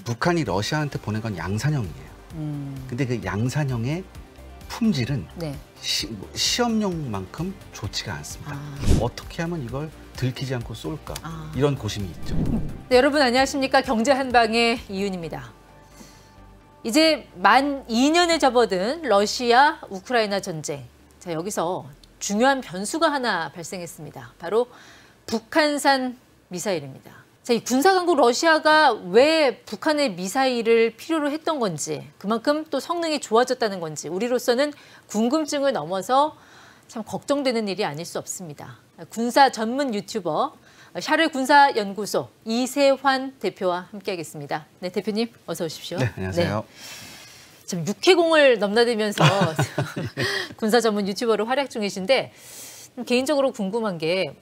북한이 러시아한테 보낸 건 양산형이에요. 근데 그 양산형의 품질은 네. 시험용만큼 좋지가 않습니다. 어떻게 하면 이걸 들키지 않고 쏠까? 이런 고심이 있죠. 네, 여러분 안녕하십니까? 경제 한방의 이윤입니다. 이제 만 2년에 접어든 러시아 우크라이나 전쟁. 자, 여기서 중요한 변수가 하나 발생했습니다. 바로 북한산 미사일입니다. 자, 이 군사강국 러시아가 왜 북한의 미사일을 필요로 했던 건지, 그만큼 또 성능이 좋아졌다는 건지 우리로서는 궁금증을 넘어서 참 걱정되는 일이 아닐 수 없습니다. 군사 전문 유튜버 샤를 군사연구소 이세환 대표와 함께하겠습니다. 네, 대표님 어서 오십시오. 네, 안녕하세요. 네. 지금 6회공을 넘나들면서 군사 전문 유튜버로 활약 중이신데 개인적으로 궁금한 게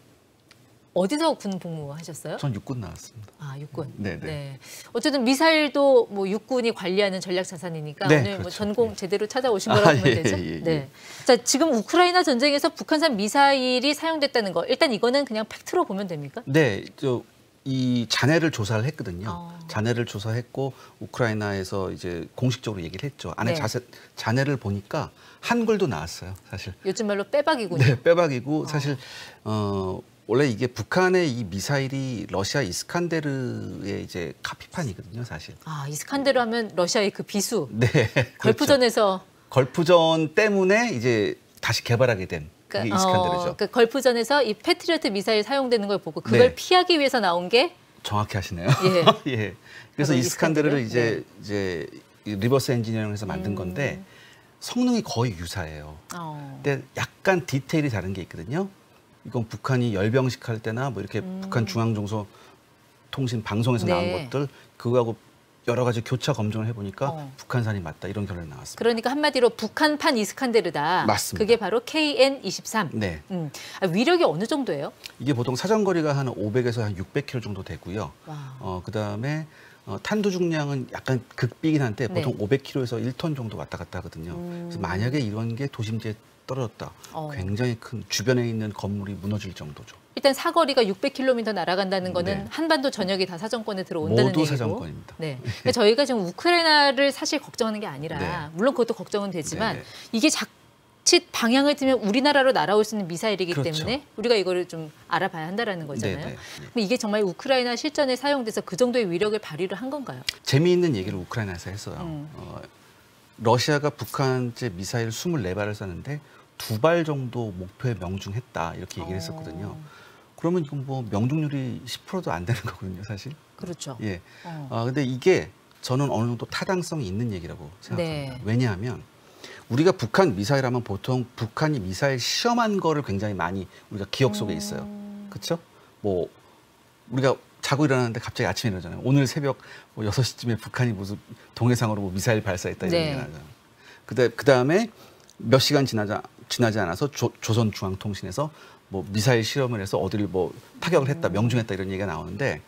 어디서 군 복무하셨어요? 전 육군 나왔습니다. 아, 육군. 네네. 네. 어쨌든 미사일도 뭐 육군이 관리하는 전략 자산이니까 네, 오늘 그렇죠. 뭐 전공 제대로 찾아오신 거라고 보면 되죠. 예. 네. 자, 지금 우크라이나 전쟁에서 북한산 미사일이 사용됐다는 거 일단 이거는 그냥 팩트로 보면 됩니까? 네, 이 잔해를 조사를 했거든요. 잔해를 조사했고 우크라이나에서 이제 공식적으로 얘기를 했죠. 안에 네. 잔해를 보니까 한글도 나왔어요, 사실. 요즘 말로 빼박이군요. 네, 빼박이고 사실 원래 이게 북한의 이 미사일이 러시아 이스칸데르의 이제 카피판이거든요, 사실. 아, 이스칸데르 하면 러시아의 그 비수. 네. 걸프전에서. 걸프전 때문에 이제 다시 개발하게 된 그게 이스칸데르죠. 그러니까 걸프전에서 이 패트리어트 미사일 사용되는 걸 보고 그걸 네. 피하기 위해서 나온 게 정확히 하시네요. 예. 예. 그래서 이스칸데르를 이스칸데르? 이제 리버스 엔지니어링해서 만든 건데 성능이 거의 유사해요. 근데 약간 디테일이 다른 게 있거든요. 이건 북한이 열병식 할 때나 뭐 이렇게 북한 중앙정서 통신 방송에서 네. 나온 것들 그거하고 여러 가지 교차 검증을 해보니까 북한산이 맞다 이런 결론이 나왔습니다. 그러니까 한마디로 북한판 이스칸데르다. 맞습니다. 그게 바로 KN-23. 네. 위력이 어느 정도예요? 이게 보통 사정거리가 한 500에서 한 600km 정도 되고요. 그다음에 탄두 중량은 약간 극비긴 한데 보통 500km에서 1톤 정도 왔다 갔다 하거든요. 그래서 만약에 이런 게 도심지에 떨어졌다. 굉장히 큰 주변에 있는 건물이 무너질 정도죠. 일단 사거리가 600km 날아간다는 거는 네. 한반도 전역이 다 사정권에 들어온다는 모두 얘기고. 사정권입니다. 네. 그러니까 저희가 지금 우크라이나를 사실 걱정하는 게 아니라 네. 물론 그것도 걱정은 되지만 네. 이게 자칫 방향을 틀면 우리나라로 날아올 수 있는 미사일이기 그렇죠. 때문에 우리가 이거를 좀 알아봐야 한다는 거잖아요. 네. 그럼 이게 정말 우크라이나 실전에 사용돼서 그 정도의 위력을 발휘를 한 건가요? 재미있는 얘기를 우크라이나에서 했어요. 러시아가 북한제 미사일 24발을 쐈는데 2발 정도 목표에 명중했다 이렇게 얘기를 했었거든요. 그러면 이건 뭐 명중률이 10%도 안 되는 거거든요, 사실. 그렇죠. 예. 근데 이게 저는 어느 정도 타당성이 있는 얘기라고 생각합니다. 네. 왜냐하면 우리가 북한 미사일 하면 보통 북한이 미사일 시험한 거를 굉장히 많이 우리가 기억 속에 있어요. 그렇죠? 뭐 우리가 자고 일어나는데 갑자기 아침에 일어나잖아요. 오늘 새벽 뭐 6시쯤에 북한이 무슨 동해상으로 뭐 미사일 발사했다 이런 얘기가 나잖아요. 그다음에 몇 시간 지나지 않아서 조선중앙통신에서 뭐 미사일 실험을 해서 어디를 뭐 타격을 했다, 명중했다 이런 얘기가 나오는데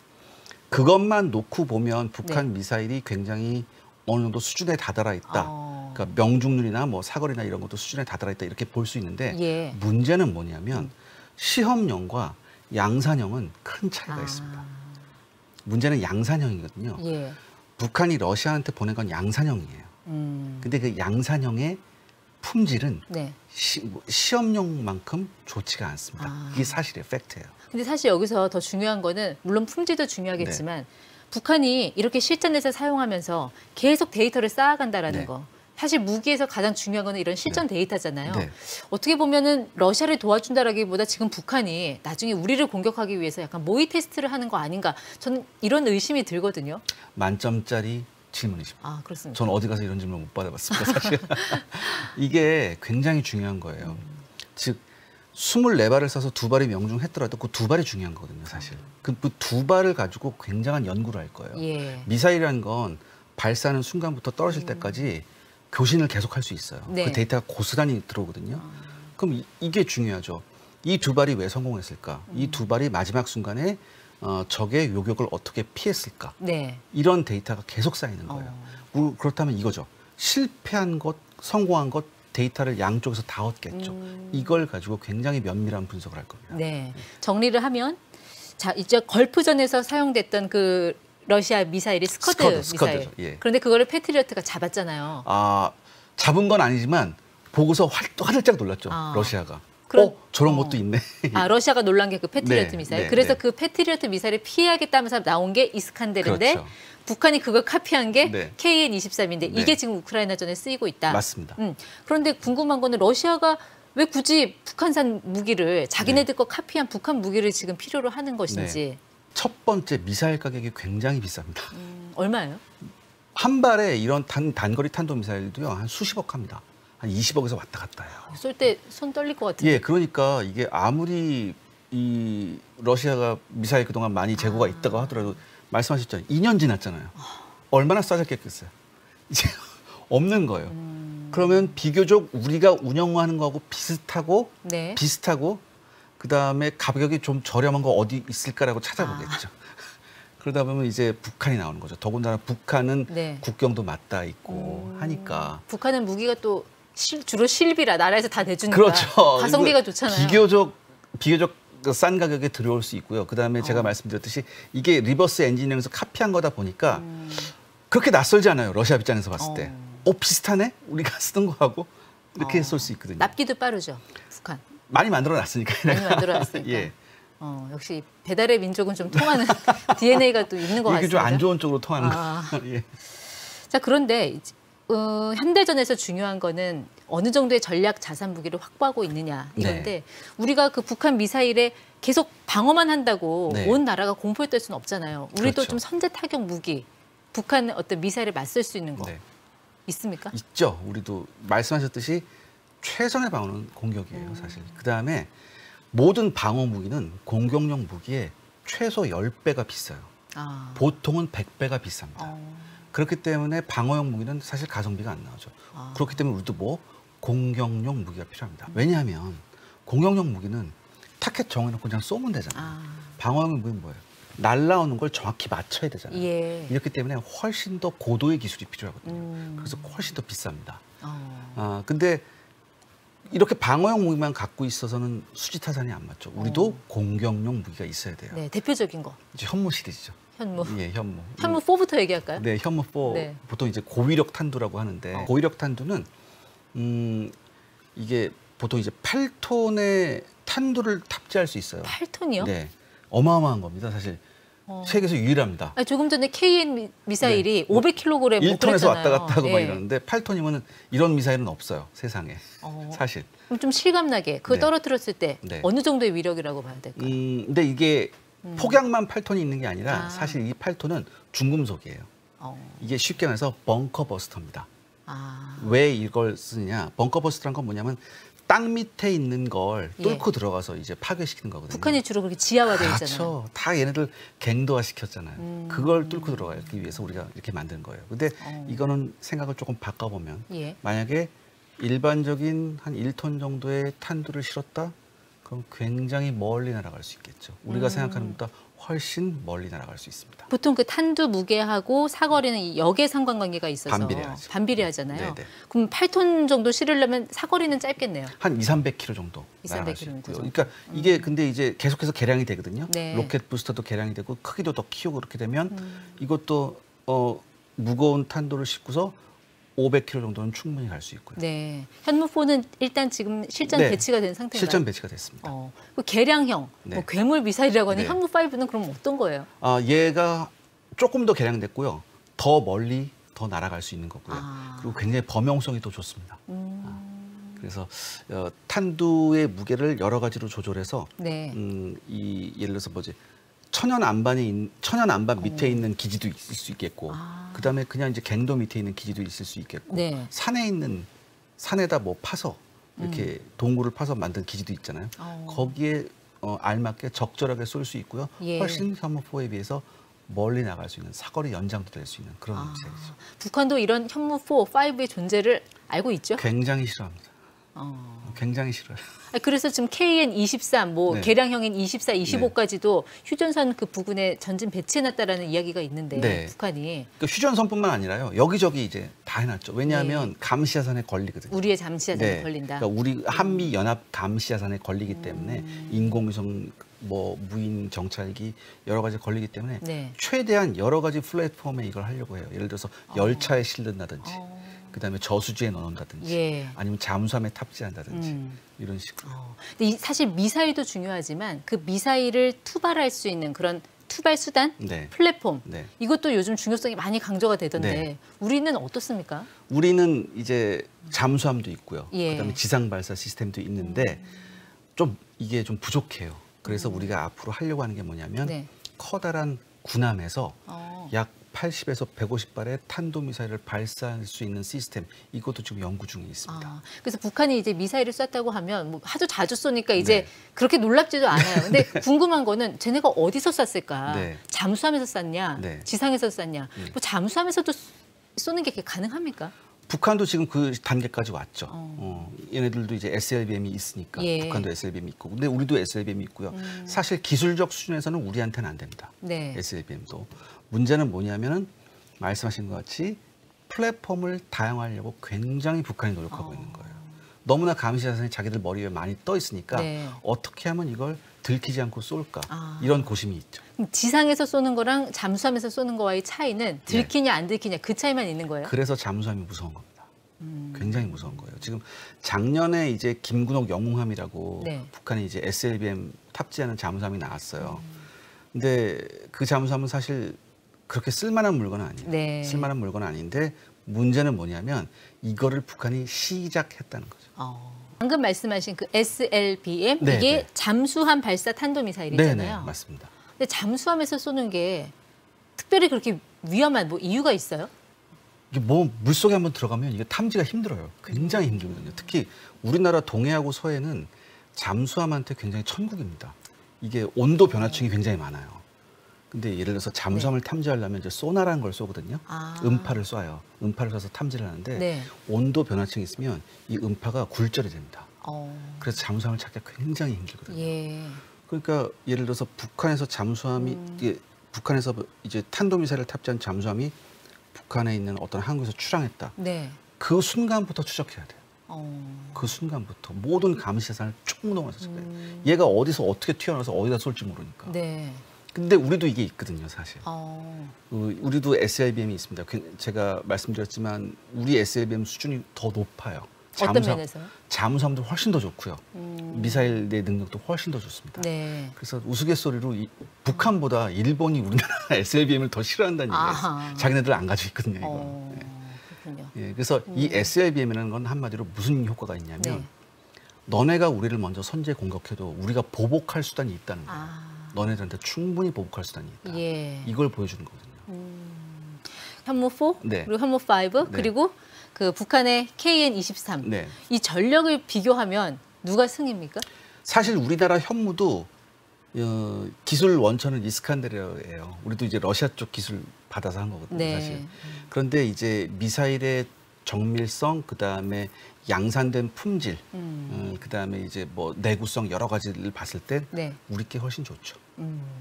그것만 놓고 보면 북한 미사일이 굉장히 어느 정도 수준에 다다라 있다. 그러니까 명중률이나 뭐 사거리나 이런 것도 수준에 다다라 있다 이렇게 볼 수 있는데 문제는 뭐냐면 시험용과 양산형은 큰 차이가 있습니다. 문제는 양산형이거든요. 북한이 러시아한테 보낸 건 양산형이에요. 근데 그 양산형의 품질은 시험용만큼 좋지가 않습니다. 이게 사실이에요. 팩트예요. 근데 사실 여기서 더 중요한 거는 물론 품질도 중요하겠지만 북한이 이렇게 실전에서 사용하면서 계속 데이터를 쌓아간다라는 거. 사실 무기에서 가장 중요한 거는 이런 실전 데이터잖아요. 어떻게 보면은 러시아를 도와준다라기보다 지금 북한이 나중에 우리를 공격하기 위해서 약간 모의 테스트를 하는 거 아닌가. 저는 이런 의심이 들거든요. 만점짜리 질문이십니다. 아, 그렇습니다. 전 어디 가서 이런 질문 못 받아봤습니다, 사실. 이게 굉장히 중요한 거예요. 즉 24발을 쏴서 2발이 명중했더라도 그 2발이 중요한 거거든요, 사실. 그 2발을 가지고 굉장한 연구를 할 거예요. 미사일이라는 건 발사하는 순간부터 떨어질 때까지 교신을 계속 할 수 있어요. 그 데이터가 고스란히 들어오거든요. 그럼 이게 중요하죠. 이 2발이 왜 성공했을까? 이 2발이 마지막 순간에 적의 요격을 어떻게 피했을까? 이런 데이터가 계속 쌓이는 거예요. 그렇다면 이거죠. 실패한 것, 성공한 것, 데이터를 양쪽에서 다 얻겠죠. 이걸 가지고 굉장히 면밀한 분석을 할 겁니다. 정리를 하면 자 이제 걸프전에서 사용됐던 그 러시아 미사일이 스커드 미사일. 스커드죠. 예. 그런데 그거를 패트리어트가 잡았잖아요. 아, 잡은 건 아니지만 보고서 화들짝 놀랐죠. 러시아가. 저런 것도 있네. 러시아가 놀란 게 그 패트리어트 네, 미사일. 네, 그래서 네. 그 패트리어트 미사일을 피해야겠다면서 나온 게 이스칸데르인데 그렇죠. 북한이 그걸 카피한 게 네. KN-23인데 네. 이게 지금 우크라이나전에 쓰이고 있다. 맞습니다. 그런데 궁금한 거는 러시아가 왜 굳이 북한산 무기를 자기네들 거 카피한 북한 무기를 지금 필요로 하는 것인지. 첫 번째 미사일 가격이 굉장히 비쌉니다. 얼마예요? 한 발에 이런 단거리 탄도 미사일도요 한 수십억 합니다. 한 20억에서 왔다 갔다 해요. 쏠 때 손 떨릴 것 같은데. 예, 그러니까 이게 아무리 이 러시아가 미사일 그동안 많이 재고가 있다고 하더라도 말씀하셨잖아요. 2년 지났잖아요. 얼마나 싸졌겠어요. 이제 없는 거예요. 그러면 비교적 우리가 운영하는 거하고 네. 비슷하고 그다음에 가격이 좀 저렴한 거 어디 있을까라고 찾아보겠죠. 그러다 보면 이제 북한이 나오는 거죠. 더군다나 북한은 네. 국경도 맞닿아 있고 하니까. 북한은 무기가 또 주로 실비라 나라에서 다 내주니까 그렇죠. 가성비가 좋잖아요. 비교적 싼 가격에 들어올 수 있고요. 그다음에 제가 말씀드렸듯이 이게 리버스 엔지니어링에서 카피한 거다 보니까 그렇게 낯설지 않아요. 러시아 입장에서 봤을 때. 비슷하네? 우리가 쓰던 거하고 이렇게 쏠 수 있거든요. 납기도 빠르죠. 북한. 많이 만들어놨으니까. 많이 만들어놨으니까. 예. 역시 배달의 민족은 좀 통하는 DNA가 또 있는 것 이게 좀 같습니다. 안 좋은 쪽으로 통하는 거. 예. 자, 그런데 현대전에서 중요한 거는 어느 정도의 전략 자산 무기를 확보하고 있느냐 이건데 우리가 그 북한 미사일에 계속 방어만 한다고 온 나라가 공포에 떨 수는 없잖아요. 우리도 그렇죠. 좀 선제 타격 무기, 북한 어떤 미사일에 맞설 수 있는 거 있습니까? 있죠. 우리도 말씀하셨듯이 최선의 방어는 공격이에요, 사실. 그다음에 모든 방어 무기는 공격용 무기에 최소 10배가 비싸요. 보통은 100배가 비쌉니다. 그렇기 때문에 방어용 무기는 사실 가성비가 안 나오죠. 그렇기 때문에 우리도 공격용 무기가 필요합니다. 왜냐하면 공격용 무기는 타켓 정해놓고 그냥 쏘면 되잖아요. 방어용 무기는 뭐예요? 날라오는 걸 정확히 맞춰야 되잖아요. 예. 이렇기 때문에 훨씬 더 고도의 기술이 필요하거든요. 그래서 훨씬 더 비쌉니다. 근데 이렇게 방어용 무기만 갖고 있어서는 수지타산이 안 맞죠. 우리도 공격용 무기가 있어야 돼요. 네, 대표적인 거. 이제 현무 시리즈죠. 현무. 예, 현무. 현무 4부터 얘기할까요? 네, 현무 4. 네. 보통 이제 고위력 탄두라고 하는데 고위력 탄두는 이게 보통 이제 8톤의 탄두를 탑재할 수 있어요. 8톤이요? 네, 어마어마한 겁니다, 사실. 세계에서 유일합니다. 조금 전에 KN 미사일이 500kg 1톤에서 왔다 갔다 하고 막 예. 이러는데 8톤이면 이런 미사일은 없어요, 세상에. 사실. 그럼 좀 실감나게 그걸 네. 떨어뜨렸을 때 네. 어느 정도의 위력이라고 봐야 될까요? 근데 이게 폭약만 8톤이 있는 게 아니라 사실 이 8톤은 중금속이에요. 이게 쉽게 말해서 벙커 버스터입니다. 왜 이걸 쓰느냐? 벙커 버스터란 건 뭐냐면 땅 밑에 있는 걸 뚫고 들어가서 이제 파괴시키는 거거든요. 북한이 주로 그렇게 지하화되어 있잖아요. 그렇죠. 다 얘네들 갱도화 시켰잖아요. 그걸 뚫고 들어가기 위해서 우리가 이렇게 만든 거예요. 근데 이거는 생각을 조금 바꿔보면 만약에 일반적인 한 1톤 정도의 탄두를 실었다? 그럼 굉장히 멀리 날아갈 수 있겠죠. 우리가 생각하는 것보다 훨씬 멀리 날아갈 수 있습니다. 보통 그 탄두 무게하고 사거리는 이 역의 상관관계가 있어서 반비례하죠. 반비례하잖아요. 네네. 그럼 8톤 정도 실으려면 사거리는 짧겠네요. 한 200~300km 정도 200~300 날아갈 수 있고요. 정도. 그러니까 이게 근데 이제 계속해서 개량이 되거든요. 네. 로켓 부스터도 개량이 되고 크기도 더 키우고 그렇게 되면 이것도 무거운 탄도를 싣고서 500km 정도는 충분히 갈 수 있고요. 네. 현무4는 일단 지금 실전 네. 배치가 된 상태인가요? 실전 배치가 됐습니다. 그 개량형, 네. 괴물 미사일이라고 하는 네. 현무5는 그럼 어떤 거예요? 얘가 조금 더 개량됐고요. 더 멀리 더 날아갈 수 있는 거고요. 그리고 굉장히 범용성이 더 좋습니다. 그래서 탄두의 무게를 여러 가지로 조절해서 네. 예를 들어서 천연 안반 밑에 있는 기지도 있을 수 있겠고, 그다음에 그냥 이제 갱도 밑에 있는 기지도 있을 수 있겠고, 네. 산에다 파서 이렇게 동굴을 파서 만든 기지도 있잖아요. 거기에 알맞게 적절하게 쏠 수 있고요. 예. 훨씬 현무4에 비해서 멀리 나갈 수 있는 사거리 연장도 될 수 있는 그런 미사일이죠. 북한도 이런 현무4, 5의 존재를 알고 있죠? 굉장히 싫어합니다. 굉장히 싫어요. 그래서 지금 KN-23, 네. 개량형인 24, 25까지도 휴전선 그 부근에 전진 배치해놨다라는 이야기가 있는데 네. 북한이 그러니까 휴전선뿐만 아니라요. 여기저기 이제 다 해놨죠. 왜냐하면 감시야산에 걸리거든요. 우리의 잠시야산에 네. 걸린다. 그러니까 우리 한미 연합 감시야산에 걸리기 때문에 인공위성 뭐 무인 정찰기 여러 가지 걸리기 때문에 네. 최대한 여러 가지 플랫폼에 이걸 하려고 해요. 예를 들어서 열차에 실른다든지 그다음에 저수지에 넣는다든지 예. 아니면 잠수함에 탑재한다든지 이런 식으로. 근데 사실 미사일도 중요하지만 그 미사일을 투발할 수 있는 그런 투발 수단, 네. 플랫폼 네. 이것도 요즘 중요성이 많이 강조가 되던데 네. 우리는 어떻습니까? 우리는 이제 잠수함도 있고요. 예. 그다음에 지상 발사 시스템도 있는데 좀 이게 좀 부족해요. 그래서 우리가 앞으로 하려고 하는 게 뭐냐면 네. 커다란 군함에서 어. 약 80에서 150발의 탄도미사일을 발사할 수 있는 시스템 이것도 지금 연구 중에 있습니다. 그래서 북한이 이제 미사일을 쐈다고 하면 뭐 하도 자주 쏘니까 이제 네. 그렇게 놀랍지도 않아요. 근데 궁금한 거는 쟤네가 어디서 쐈을까? 네. 잠수함에서 쐈냐? 네. 지상에서 쐈냐? 뭐 잠수함에서도 쏘는 게 가능합니까? 북한도 지금 그 단계까지 왔죠. 얘네들도 이제 SLBM이 있으니까 예. 북한도 SLBM이 있고, 근데 우리도 SLBM이 있고요. 사실 기술적 수준에서는 우리한테는 안 됩니다. 네. SLBM도 문제는 뭐냐면은 말씀하신 것 같이 플랫폼을 다양화하려고 굉장히 북한이 노력하고 있는 거예요. 너무나 감시자산이 자기들 머리 위에 많이 떠 있으니까 네. 어떻게 하면 이걸 들키지 않고 쏠까 아. 이런 고심이 있죠. 그럼 지상에서 쏘는 거랑 잠수함에서 쏘는 거와의 차이는 들키냐 안 들키냐 그 차이만 있는 거예요? 그래서 잠수함이 무서운 겁니다. 굉장히 무서운 거예요. 지금 작년에 이제 김군옥 영웅함이라고 네. 북한이 이제 SLBM 탑재하는 잠수함이 나왔어요. 근데 그 잠수함은 사실 그렇게 쓸만한 물건은 아니에요. 네. 쓸만한 물건은 아닌데 문제는 뭐냐면 이거를 북한이 시작했다는 거죠. 방금 말씀하신 그 SLBM 네, 이게 네. 잠수함 발사 탄도미사일이잖아요. 네네 맞습니다. 근데 잠수함에서 쏘는 게 특별히 그렇게 위험한 뭐 이유가 있어요? 이게 뭐 물속에 한번 들어가면 이게 탐지가 힘들어요. 굉장히 힘들거든요. 특히 우리나라 동해하고 서해는 잠수함한테 굉장히 천국입니다. 이게 온도 변화층이 굉장히 많아요. 근데 예를 들어서 잠수함을 탐지하려면 이제 소나라는 걸 쏘거든요. 음파를 쏴요. 음파를 쏴서 탐지를 하는데 네. 온도 변화층이 있으면 이 음파가 굴절이 됩니다. 어. 그래서 잠수함을 찾기가 굉장히 힘들거든요. 예. 그러니까 예를 들어서 북한에서 잠수함이 이게 북한에서 이제 탄도미사일을 탑재한 잠수함이 북한에 있는 어떤 항구에서 출항했다. 네. 그 순간부터 추적해야 돼요. 그 순간부터 모든 감시자산을 총동원해서 찾아요. 얘가 어디서 어떻게 튀어나와서 어디다 쏠지 모르니까. 네. 근데 우리도 이게 있거든요, 사실. 어. 우리도 SLBM이 있습니다. 제가 말씀드렸지만 우리 SLBM 수준이 더 높아요. 어떤 면에서요? 잠수함도 훨씬 더 좋고요. 미사일 내 능력도 훨씬 더 좋습니다. 네. 그래서 우스갯소리로 북한보다 일본이 우리나라 SLBM을 더 싫어한다는 아하. 얘기예요. 자기네들 안 가지고 있거든요, 이거. 그렇군요. 예, 그래서 이 SLBM이라는 건 한마디로 무슨 효과가 있냐면 네. 너네가 우리를 먼저 선제 공격해도 우리가 보복할 수단이 있다는 거예요. 너네들한테 충분히 보복할 수단이 있다. 예. 이걸 보여주는 거거든요. 현무 4 네. 그리고 현무 5 그리고 그 북한의 KN-23 네. 이 전력을 비교하면 누가 승입니까? 사실 우리나라 현무도 기술 원천은 이스칸데르예요. 우리도 이제 러시아 쪽 기술 받아서 한 거거든요, 네. 사실. 그런데 이제 미사일의 정밀성, 그 다음에 양산된 품질, 그 다음에 이제 뭐 내구성 여러 가지를 봤을 때 네. 우리 게 훨씬 좋죠.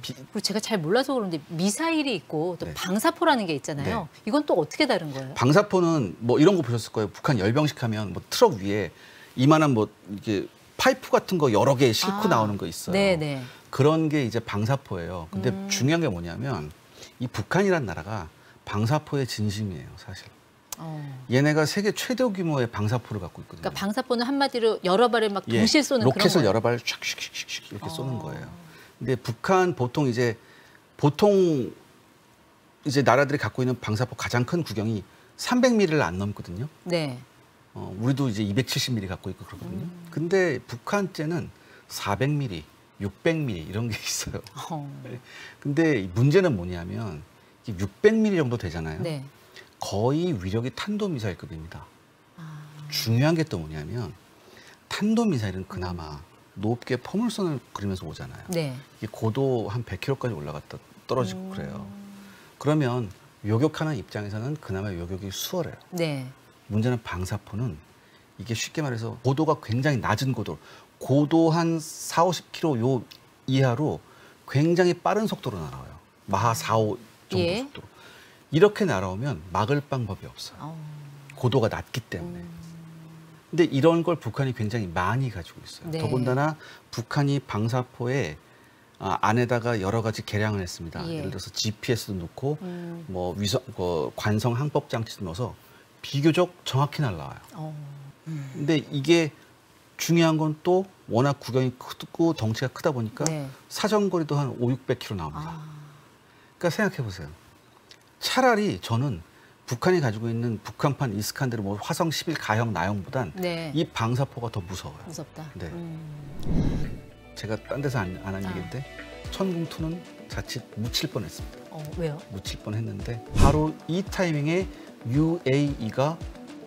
그리고 제가 잘 몰라서 그런데 미사일이 있고 또 네. 방사포라는 게 있잖아요. 네. 이건 또 어떻게 다른 거예요? 방사포는 뭐 이런 거 보셨을 거예요. 북한 열병식 하면 뭐 트럭 위에 이만한 뭐 이게 파이프 같은 거 여러 개 싣고 나오는 거 있어요. 네네. 그런 게 이제 방사포예요. 근데 중요한 게 뭐냐면 이 북한이란 나라가 방사포의 진심이에요, 사실. 얘네가 세계 최대 규모의 방사포를 갖고 있거든요. 그러니까 방사포는 한마디로 여러 발을 막 동시에 쏘는 그런 로켓을 거예요. 여러 발 슉슉슉슉 이렇게 쏘는 거예요. 근데 북한 보통 이제 나라들이 갖고 있는 방사포 가장 큰 구경이 300mm를 안 넘거든요. 네. 우리도 이제 270mm 갖고 있고 그러거든요. 근데 북한째는 400mm, 600mm 이런 게 있어요. 근데 문제는 뭐냐면 600mm 정도 되잖아요. 네. 거의 위력이 탄도미사일급입니다. 중요한 게 또 뭐냐면 탄도미사일은 그나마 높게 포물선을 그리면서 오잖아요. 네. 이게 고도 한 100km까지 올라갔다 떨어지고 그래요. 그러면 요격하는 입장에서는 그나마 요격이 수월해요. 네. 문제는 방사포는 이게 쉽게 말해서 고도가 굉장히 낮은 고도 한 4, 50km 요 이하로 굉장히 빠른 속도로 날아와요. 마하 4, 5 정도 예. 속도로. 이렇게 날아오면 막을 방법이 없어요. 고도가 낮기 때문에. 근데 이런 걸 북한이 굉장히 많이 가지고 있어요. 네. 더군다나 북한이 방사포에 안에다가 여러 가지 개량을 했습니다. 예. 예를 들어서 GPS도 넣고 뭐 위성 관성 항법 장치도 넣어서 비교적 정확히 날라와요. 근데 이게 중요한 건 또 워낙 구경이 크고 덩치가 크다 보니까 네. 사정거리도 한 500~600km 나옵니다. 그러니까 생각해 보세요. 차라리 저는 북한이 가지고 있는 북한판 이스칸데르 뭐 화성 11 가형 나형보단 네. 이 방사포가 더 무서워요. 무섭다. 네. 제가 딴 데서 안 한 얘기인데 천궁2는 자칫 묻힐 뻔했습니다. 왜요? 묻힐 뻔했는데 바로 이 타이밍에 UAE가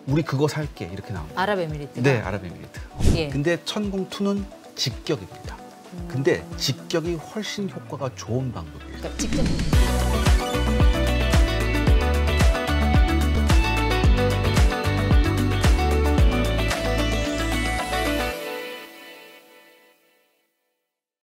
우리 그거 살게 이렇게 나옵니다. 아랍에미리트가? 네, 아랍에미리트. 예. 근데 천궁2는 직격입니다. 근데 직격이 훨씬 효과가 좋은 방법이에요. 그러니까 직접